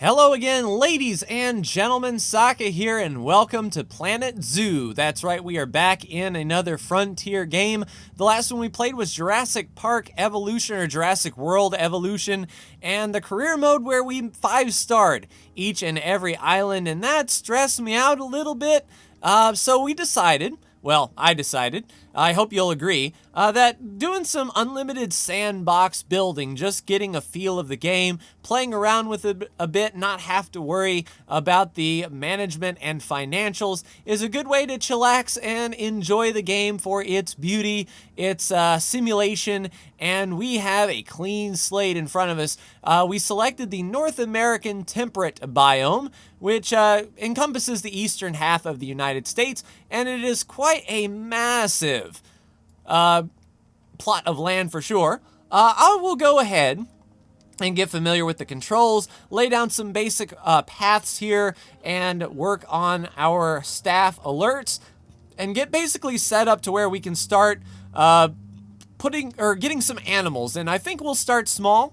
Hello again, ladies and gentlemen, Saka here, and welcome to Planet Zoo. That's right, we are back in another Frontier game. The last one we played was Jurassic Park Evolution, or Jurassic World Evolution, and the career mode where we 5-starred each and every island, and that stressed me out a little bit. So we decided, well, I decided, I hope you'll agree, that doing some unlimited sandbox building, just getting a feel of the game, playing around with it a bit, not have to worry about the management and financials, is a good way to chillax and enjoy the game for its beauty, its simulation, and we have a clean slate in front of us. We selected the North American temperate biome, which encompasses the eastern half of the United States, and it is quite a massive plot of land for sure. I will go ahead and get familiar with the controls, lay down some basic paths here, and work on our staff alerts, and get basically set up to where we can start getting some animals. And I think we'll start small.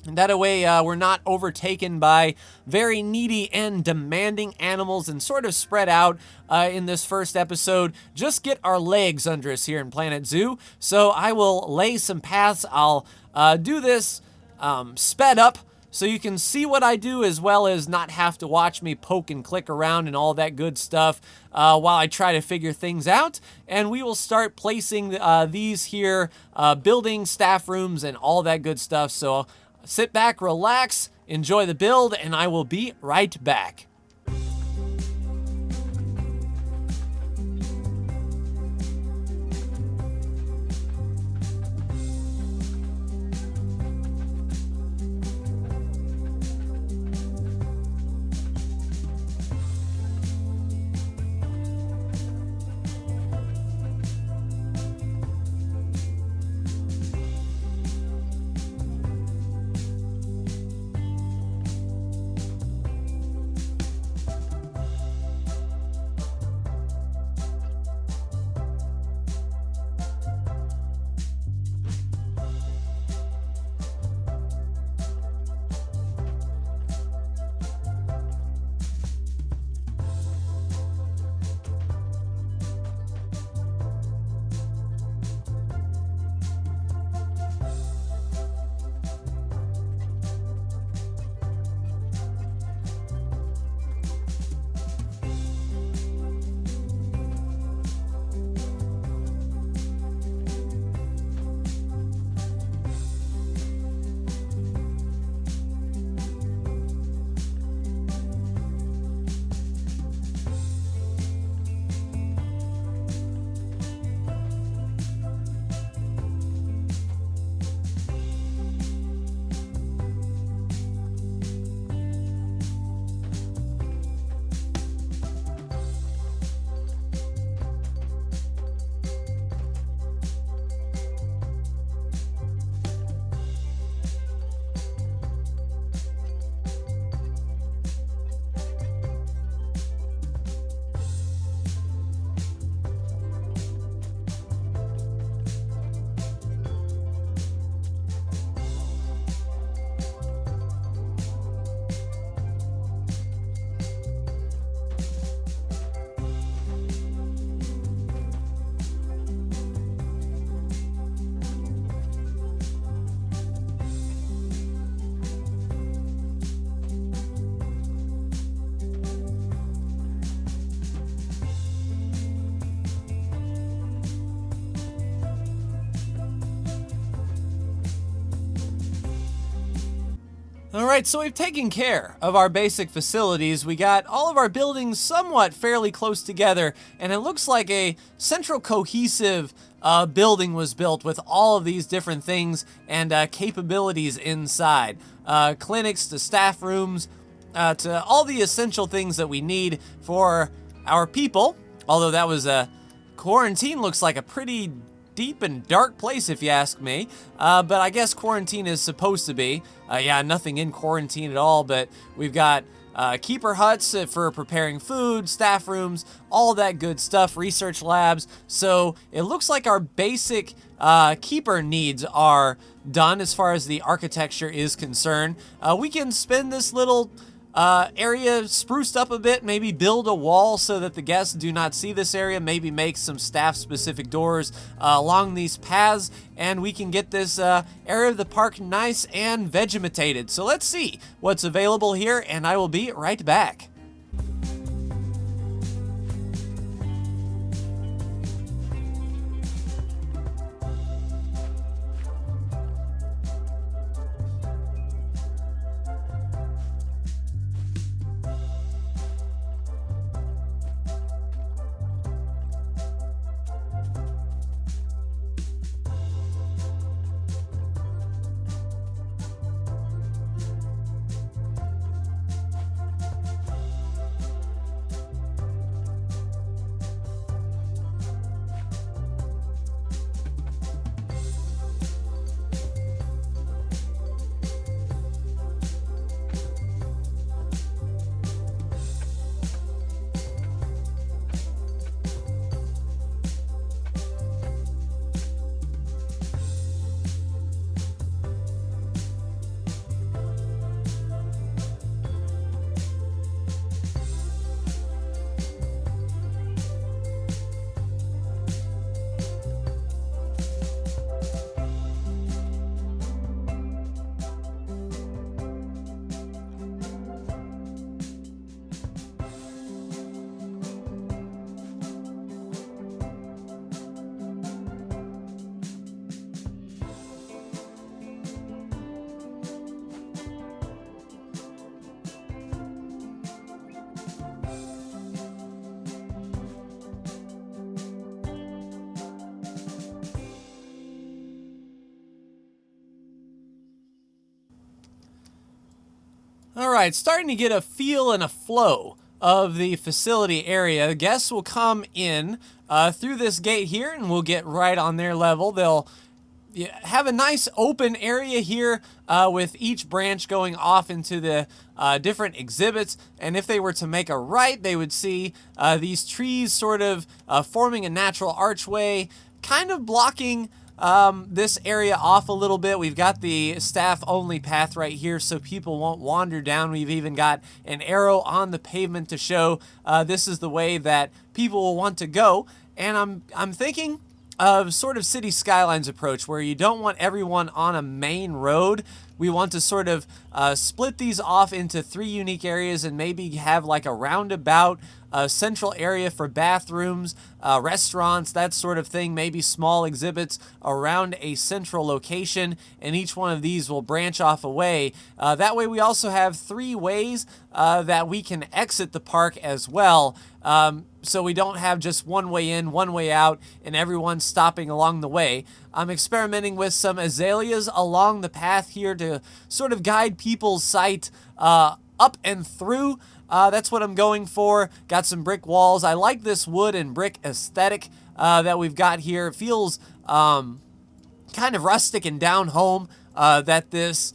And that way we're not overtaken by very needy and demanding animals and sort of spread out in this first episode. Just get our legs under us here in Planet Zoo. So I will lay some paths. I'll do this sped up so you can see what I do, as well as not have to watch me poke and click around and all that good stuff while I try to figure things out. And we will start placing these here, building staff rooms and all that good stuff. So sit back, relax, enjoy the build, and I will be right back. Alright, so we've taken care of our basic facilities. We got all of our buildings somewhat fairly close together, and it looks like a central cohesive building was built with all of these different things and capabilities inside. Clinics to staff rooms to all the essential things that we need for our people. Although that was quarantine looks like a pretty deep and dark place, if you ask me, but I guess quarantine is supposed to be. Yeah, nothing in quarantine at all, but we've got keeper huts for preparing food, staff rooms, all that good stuff, research labs. So it looks like our basic keeper needs are done as far as the architecture is concerned. We can spin this little area spruced up a bit, maybe build a wall so that the guests do not see this area, maybe make some staff-specific doors along these paths, and we can get this area of the park nice and vegetated. So let's see what's available here, and I will be right back. All right, starting to get a feel and a flow of the facility area. Guests will come in through this gate here, and we'll get right on their level. They'll have a nice open area here with each branch going off into the different exhibits. And if they were to make a right, they would see these trees sort of forming a natural archway, kind of blocking this area off a little bit. We've got the staff only path right here so people won't wander down. We've even got an arrow on the pavement to show this is the way that people will want to go. And I'm thinking of sort of City Skylines approach, where you don't want everyone on a main road. We want to sort of split these off into 3 unique areas and maybe have like a roundabout central area for bathrooms, restaurants, that sort of thing, maybe small exhibits around a central location, and each one of these will branch off away. That way we also have 3 ways that we can exit the park as well. So we don't have just one way in, one way out, and everyone stopping along the way. I'm experimenting with some azaleas along the path here to sort of guide people's sight up and through. That's what I'm going for. Got some brick walls. I like this wood and brick aesthetic that we've got here. It feels kind of rustic and down home, that this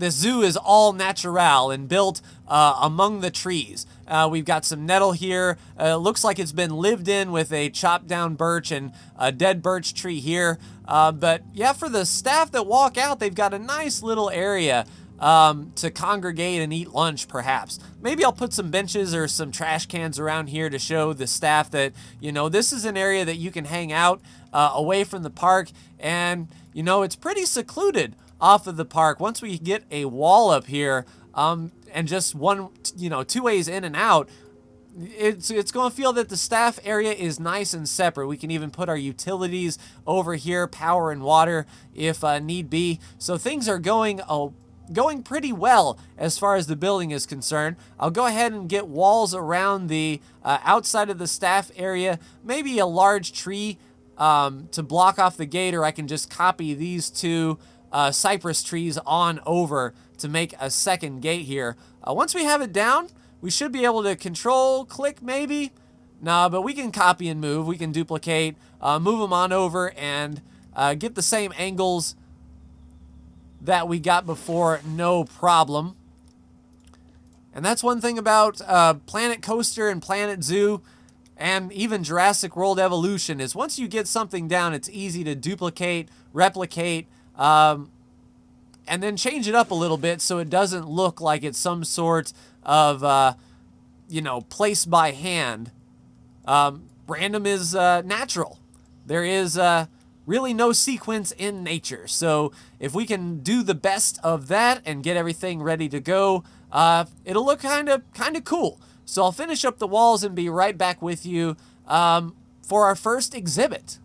zoo is all natural and built among the trees. We've got some nettle here. Looks like it's been lived in with a chopped down birch and a dead birch tree here. But yeah, for the staff that walk out, they've got a nice little area to congregate and eat lunch, perhaps. Maybe I'll put some benches or some trash cans around here to show the staff that, you know, this is an area that you can hang out away from the park. And, you know, it's pretty secluded off of the park. Once we get a wall up here, and just one, 2 ways in and out, it's going to feel that the staff area is nice and separate. We can even put our utilities over here, power and water, if need be. So things are going pretty well as far as the building is concerned. I'll go ahead and get walls around the outside of the staff area, maybe a large tree to block off the gate, or I can just copy these 2 cypress trees on over to make a second gate here. Once we have it down, we should be able to control click maybe. No, but we can copy and move. We can duplicate, move them on over, and get the same angles that we got before, no problem. And that's one thing about Planet Coaster and Planet Zoo. and even Jurassic World Evolution is once you get something down, it's easy to duplicate, replicate, and then change it up a little bit so it doesn't look like it's some sort of, you know, place by hand. Random is natural. There is really no sequence in nature. So if we can do the best of that and get everything ready to go, it'll look kind of cool. So I'll finish up the walls and be right back with you for our first exhibit.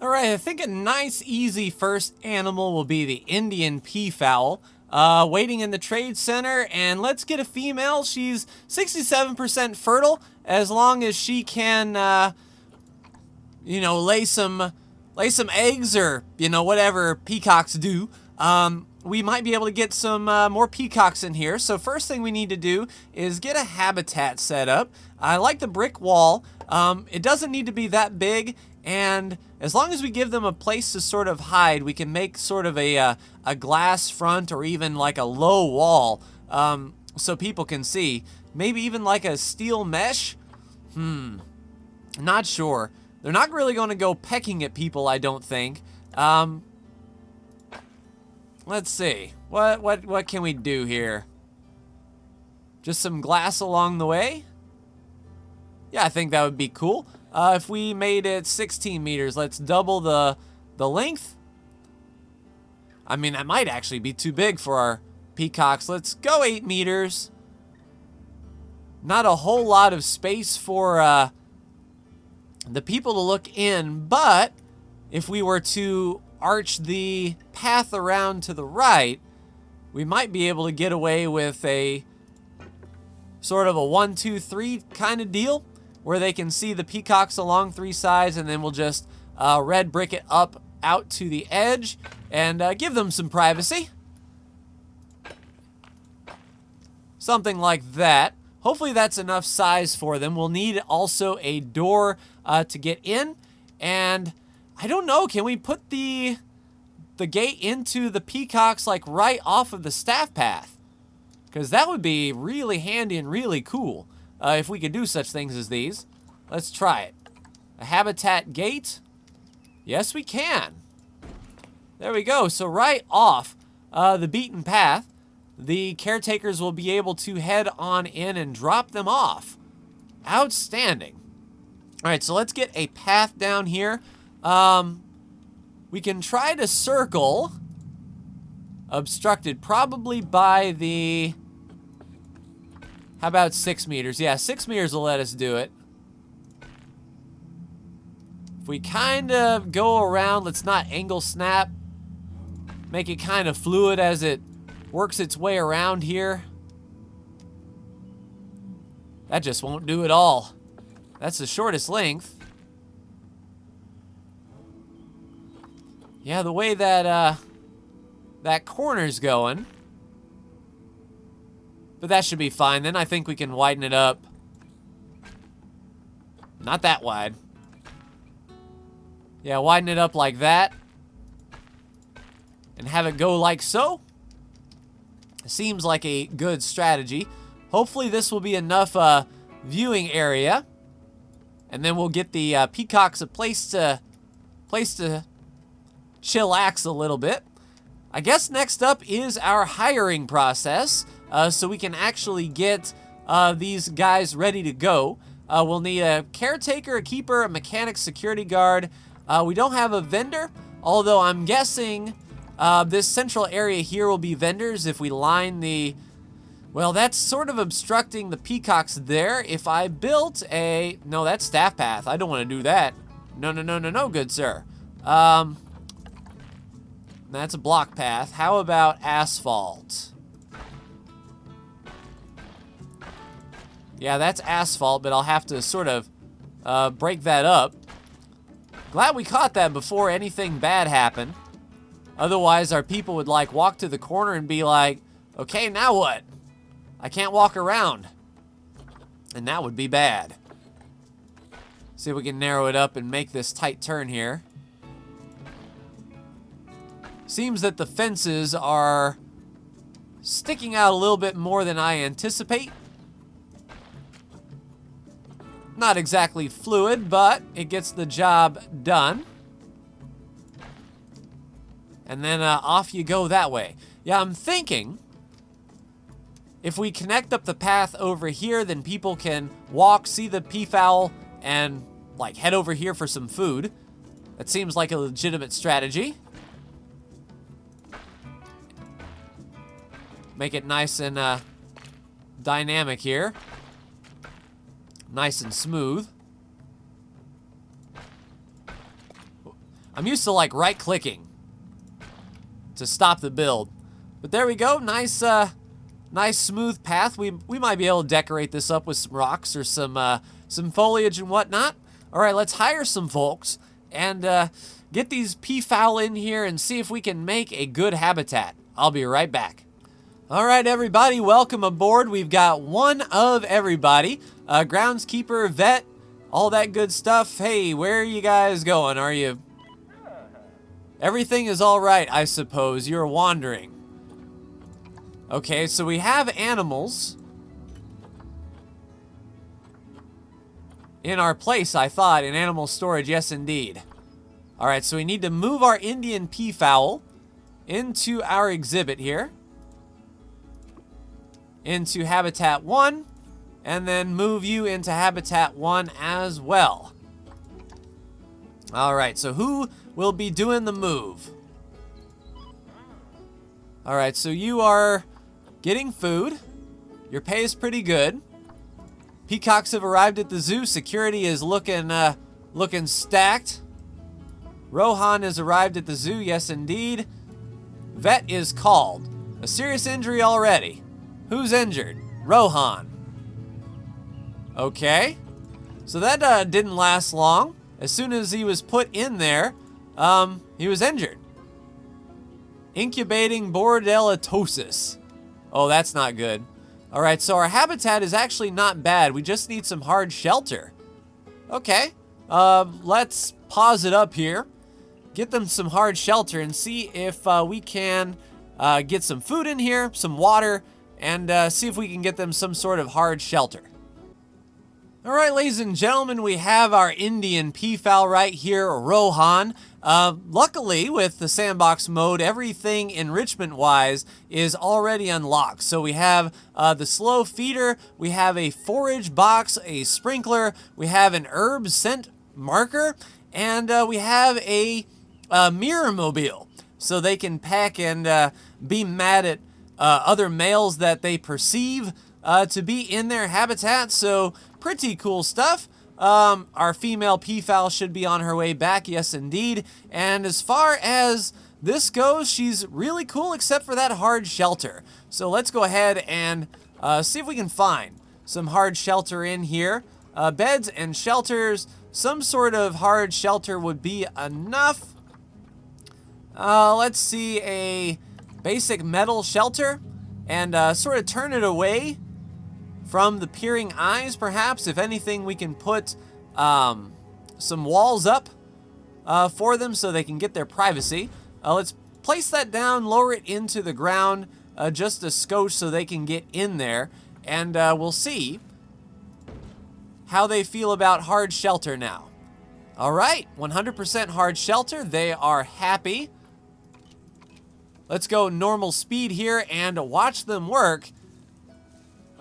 Alright, I think a nice, easy first animal will be the Indian Peafowl. Waiting in the trade center, and let's get a female. She's 67% fertile, as long as she can, you know, lay some eggs, or, you know, whatever peacocks do. We might be able to get some more peacocks in here. So first thing we need to do is get a habitat set up. I like the brick wall. It doesn't need to be that big, and as long as we give them a place to sort of hide, we can make sort of a glass front, or even like a low wall, so people can see. Maybe even like a steel mesh? Not sure. They're not really going to go pecking at people, I don't think. Let's see. What can we do here? Just some glass along the way? Yeah, I think that would be cool. If we made it 16 meters, let's double the length. I mean, that might actually be too big for our peacocks. Let's go 8 meters. Not a whole lot of space for the people to look in, but if we were to arch the path around to the right, we might be able to get away with a sort of a 1, 2, 3 kind of deal, where they can see the peacocks along 3 sides, and then we'll just red brick it up out to the edge and give them some privacy. Something like that. Hopefully that's enough size for them. We'll need also a door to get in, and I don't know, can we put the gate into the peacocks like right off of the staff path? Because that would be really handy and really cool. If we could do such things as these. Let's try it. A habitat gate? Yes, we can. There we go. So right off the beaten path, the caretakers will be able to head on in and drop them off. Outstanding. All right, so let's get a path down here. We can try to circle. Obstructed probably by the... How about 6 meters? Yeah, 6 meters will let us do it. If we kind of go around, let's not angle snap. Make it kind of fluid as it works its way around here. That just won't do it all. That's the shortest length. Yeah, the way that that corner's going. But that should be fine. Then I think we can widen it up. Not that wide. Yeah, widen it up like that. And have it go like so. Seems like a good strategy. Hopefully this will be enough viewing area. And then we'll get the peacocks a place to chillax a little bit. I guess next up is our hiring process. So we can actually get these guys ready to go. We'll need a caretaker, a keeper, a mechanic, security guard. We don't have a vendor, although I'm guessing this central area here will be vendors if we line the... Well, that's sort of obstructing the peacocks there. If I built a... No, that's staff path. I don't want to do that. No, good sir. That's a block path. How about asphalt? Yeah, that's asphalt, but I'll have to sort of break that up. Glad we caught that before anything bad happened. Otherwise, our people would like walk to the corner and be like, okay, now what? I can't walk around. And that would be bad. See if we can narrow it up and make this tight turn here. Seems that the fences are sticking out a little bit more than I anticipate. Not exactly fluid, but it gets the job done. And then off you go that way. Yeah, I'm thinking if we connect up the path over here, then people can walk, see the peafowl, and like head over here for some food. That seems like a legitimate strategy. Make it nice and dynamic here. Nice and smooth. I'm used to like right-clicking to stop the build. But there we go. Nice nice smooth path. We might be able to decorate this up with some rocks or some foliage and whatnot. All right, let's hire some folks and get these peafowl in here and see if we can make a good habitat. I'll be right back. All right, everybody, welcome aboard. We've got one of everybody. Groundskeeper, vet, all that good stuff. Hey, where are you guys going? Are you... Everything is all right, I suppose. You're wandering. Okay, so we have animals in our place, I thought, in animal storage. Yes, indeed. All right, so we need to move our Indian peafowl into our exhibit here. Into Habitat 1, and then move you into Habitat 1 as well. All right, so who will be doing the move? All right, so you are getting food. Your pay is pretty good. Peacocks have arrived at the zoo. Security is looking stacked. Rohan has arrived at the zoo. Yes, indeed. Vet is called. A serious injury already. Who's injured? Rohan. Okay. So that didn't last long. As soon as he was put in there, he was injured. Incubating bordellatosis. Oh, that's not good. All right, so our habitat is actually not bad. We just need some hard shelter. Okay. Let's pause it up here. Get them some hard shelter and see if we can get some food in here, some water, and see if we can get them some sort of hard shelter. All right, ladies and gentlemen, we have our Indian peafowl right here, Rohan. Luckily, with the Sandbox mode, everything enrichment-wise is already unlocked. So we have the slow feeder, we have a forage box, a sprinkler, we have an herb scent marker, and we have a mirror mobile. So they can pack and be mad at other males that they perceive to be in their habitat. So pretty cool stuff. Our female peafowl should be on her way back. Yes, indeed. And as far as this goes, she's really cool except for that hard shelter. So let's go ahead and see if we can find some hard shelter in here. Beds and shelters. Some sort of hard shelter would be enough. Let's see, a basic metal shelter, and sort of turn it away from the peering eyes, perhaps. If anything, we can put some walls up for them so they can get their privacy. Let's place that down, lower it into the ground just a skosh so they can get in there, and we'll see how they feel about hard shelter now. All right, 100% hard shelter. They are happy. Let's go normal speed here and watch them work.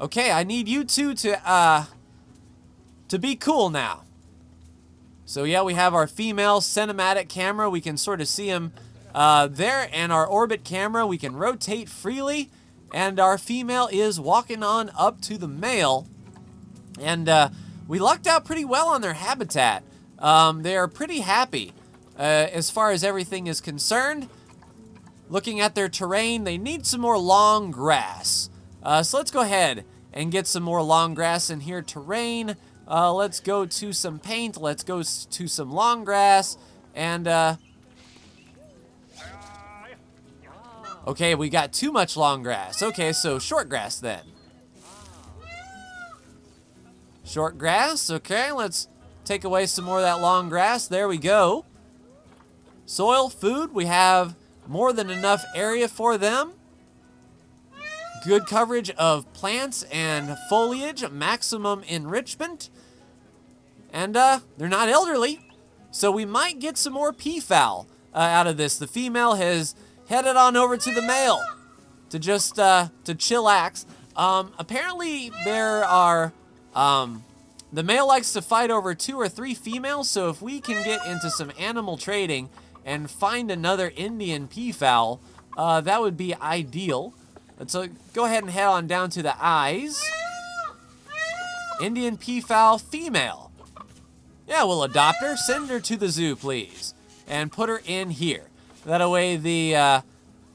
Okay, I need you two to be cool now. So yeah, we have our female cinematic camera. We can sort of see him there, and our orbit camera. We can rotate freely, and our female is walking on up to the male. And we lucked out pretty well on their habitat. They are pretty happy as far as everything is concerned. looking at their terrain, they need some more long grass. So let's go ahead and get some more long grass in here. Terrain, let's go to some paint. Let's go to some long grass. And, okay, we got too much long grass. Okay, so short grass then. Short grass, okay, let's take away some more of that long grass. There we go. Soil, food, we have more than enough area for them. Good coverage of plants and foliage, maximum enrichment. And they're not elderly, so we might get some more peafowl out of this. The female has headed on over to the male to just to chillax. Apparently there are the male likes to fight over 2 or 3 females, so if we can get into some animal trading and find another Indian peafowl, that would be ideal. So go ahead and head on down to the eyes. Indian peafowl female. Yeah, we'll adopt her. Send her to the zoo, please, and put her in here. That way the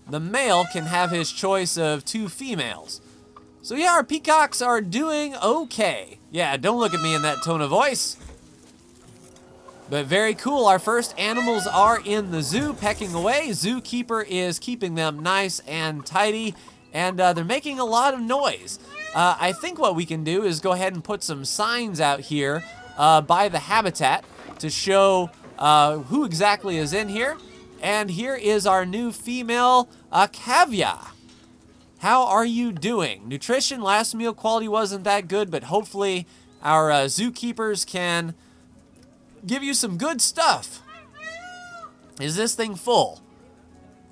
male can have his choice of 2 females. So yeah, our peacocks are doing okay. Yeah, don't look at me in that tone of voice. But very cool. Our first animals are in the zoo, pecking away. Zookeeper is keeping them nice and tidy, and they're making a lot of noise. I think what we can do is go ahead and put some signs out here by the habitat to show who exactly is in here. And here is our new female caviar. How are you doing? Nutrition, last meal quality wasn't that good, but hopefully our zookeepers can give you some good stuff. Is this thing full?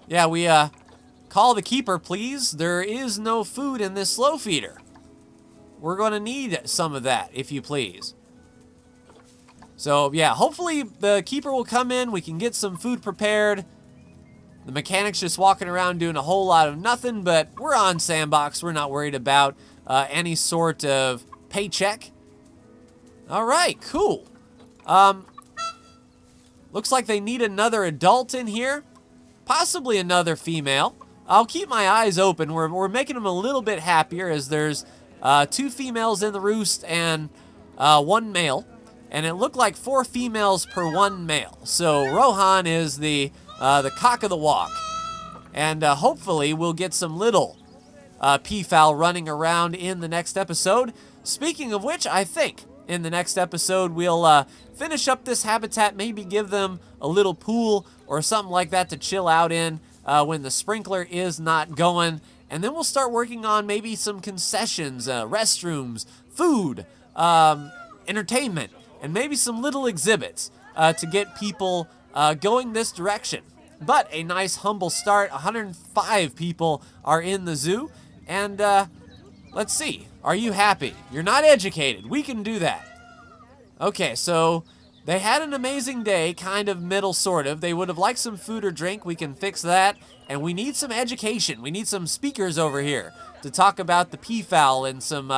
Yeah, we call the keeper, please. There is no food in this slow feeder. We're going to need some of that, if you please. So yeah, hopefully the keeper will come in. We can get some food prepared. The mechanic's just walking around doing a whole lot of nothing, but we're on Sandbox. We're not worried about any sort of paycheck. All right, cool. Looks like they need another adult in here, possibly another female. I'll keep my eyes open. We're making them a little bit happier as there's 2 females in the roost and 1 male. And it looked like 4 females per 1 male. So Rohan is the cock of the walk. And hopefully we'll get some little peafowl running around in the next episode. Speaking of which, I think in the next episode we'll finish up this habitat, maybe give them a little pool or something like that to chill out in when the sprinkler is not going. And then we'll start working on maybe some concessions, restrooms, food, entertainment, and maybe some little exhibits to get people going this direction. But a nice humble start. 105 people are in the zoo. And let's see. Are you happy? You're not educated. We can do that. Okay, so they had an amazing day, kind of middle, sort of. They would have liked some food or drink. We can fix that. And we need some education. We need some speakers over here to talk about the peafowl and some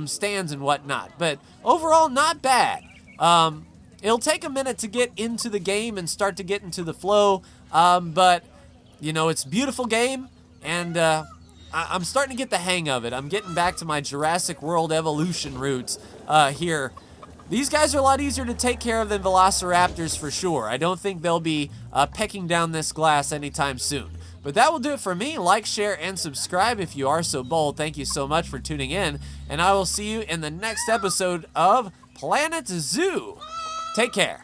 stands and whatnot. But overall, not bad. It'll take a minute to get into the game and start to get into the flow. But, you know, it's a beautiful game. And I'm starting to get the hang of it. I'm getting back to my Jurassic World evolution roots here. These guys are a lot easier to take care of than Velociraptors for sure. I don't think they'll be pecking down this glass anytime soon. But that will do it for me. Like, share, and subscribe if you are so bold. Thank you so much for tuning in. And I will see you in the next episode of Planet Zoo. Take care.